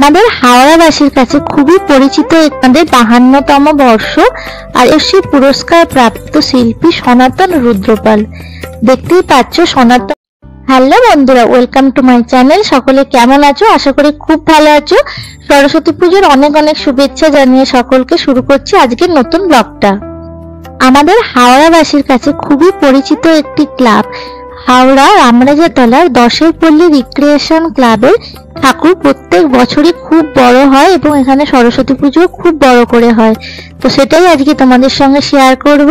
আমাদের হাওড়াবাসীর কাছে খুবই পরিচিত আমাদের 52তম বর্ষ আর সেই পুরস্কার প্রাপ্ত শিল্পী সনাতন রুদ্রপাল। দেখতেই পাচ্ছ সনাতন। হ্যালো বন্ধুরা, ওয়েলকাম টু মাই চ্যানেল। সকলে কেমন আছো? আশা করি খুব ভালো আছো। সরস্বতী পুজোর অনেক অনেক শুভেচ্ছা জানিয়ে সকলকে শুরু করছি আজকের নতুন ব্লগটা। আমাদের হাওড়াবাসীর কাছে খুবই পরিচিত একটি ক্লাব, হাওড়া রামরাজাতলার 10 পল্লী রিক্রিয়েশন ক্লাবের ঠাকুর প্রত্যেক বছরই খুব বড় হয় এবং এখানে সরস্বতী পুজো খুব বড় করে হয়। তো সেটাই আজকে তোমাদের সঙ্গে শেয়ার করব।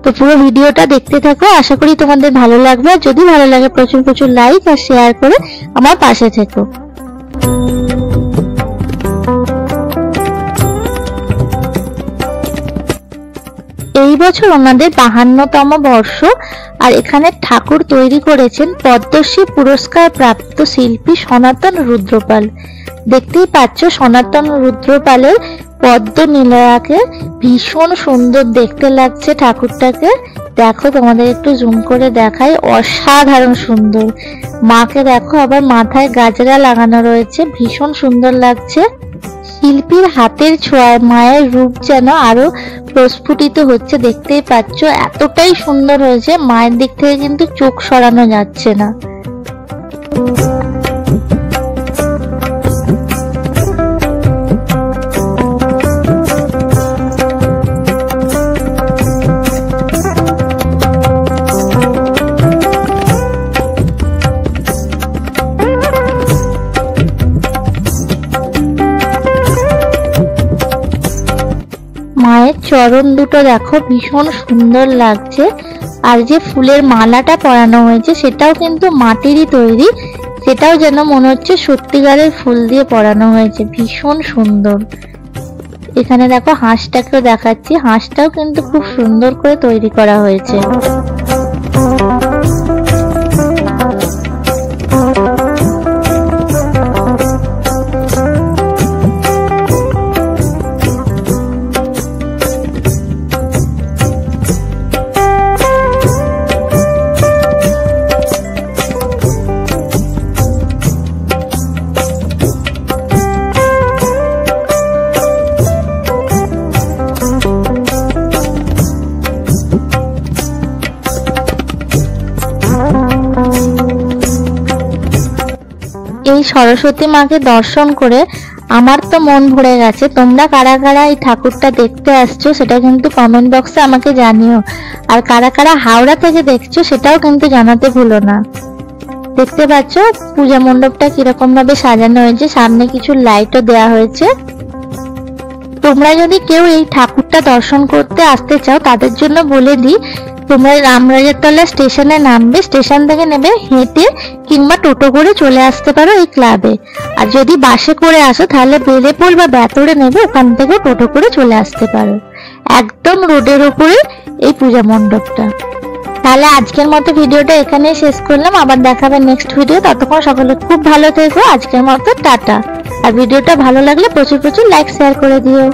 তো পুরো ভিডিওটা দেখতে থাকো, আশা করি তোমাদের ভালো লাগবে। আর যদি ভালো লাগে প্রচুর প্রচুর লাইক আর শেয়ার করে আমার পাশে থেকো। এই বছর ওনাদের 52তম বর্ষ আর এখানে ঠাকুর তৈরি করেছেন পদ্মশ্রী পুরস্কার প্রাপ্ত শিল্পী সনাতন রুদ্রপাল। দেখতেই পাচ্ছ সনাতন রুদ্রপালের পদ্ম নীলয়াকে ভীষণ সুন্দর দেখতে লাগছে ঠাকুরটাকে। দেখো তোমাদের একটু জুম করে দেখাই, অসাধারণ সুন্দর। মাকে দেখো, আবার মাথায় গাজরা লাগানো রয়েছে, ভীষণ সুন্দর লাগছে। শিল্পীর হাতের ছোঁয়ায় মায়ের রূপ যেন আরো প্রস্ফুটিত হচ্ছে। দেখতেই পাচ্ছ এতটাই সুন্দর হয়েছে, মায়ের দিক থেকে কিন্তু চোখ সরানো যাচ্ছে না। মায়ের চরণ দুটো দেখো ভীষণ সুন্দর লাগছে। আর যে ফুলের মালাটা পরানো হয়েছে সেটাও কিন্তু মাটিরই তৈরি, সেটাও যেন মনে হচ্ছে সত্যিকারের ফুল দিয়ে পরানো হয়েছে, ভীষণ সুন্দর। এখানে দেখো হাঁসটাকেও দেখাচ্ছি, হাঁসটাও কিন্তু খুব সুন্দর করে তৈরি করা হয়েছে। এই সরস্বতী মাকে দর্শন করে আমার তো মন ভরে গেছে। তোমরা কারা কারা এই ঠাকুরটা দেখতে আসছো সেটা কিন্তু কমেন্ট বক্সে আমাকে জানিও। আর কারা কারা হাওড়া থেকে দেখছো সেটাও কিন্তু জানাতে ভুলো না। দেখতে পাচ্ছ পূজা মণ্ডপটা কিরকম ভাবে সাজানো হয়েছে, সামনে কিছু লাইটও দেওয়া হয়েছে। তোমরা যদি কেউ এই ঠাকুরটা দর্শন করতে আসতে চাও তাদের জন্য বলে দিই, তোমরা রামরাজাতলা স্টেশনে নামবে, স্টেশন থেকে নেবে হেঁটে কিংবা টোটো করে চলে আসতে পারো এই ক্লাবে। আর যদি বাসে করে আসো তাহলে বেলেপোল বা বেতরে নেবে, ওখান থেকে টোটো করে চলে আসতে পারো। একদম রোডের উপরে এই পূজা মণ্ডপটা। তাহলে আজকের মতো ভিডিওটা এখানেই শেষ করলাম, আবার দেখাবে নেক্সট ভিডিও। ততক্ষণ সকলে খুব ভালো থেকো। আজকের মতো টাটা। আর ভিডিওটা ভালো লাগলে প্রচুর প্রচুর লাইক শেয়ার করে দিও।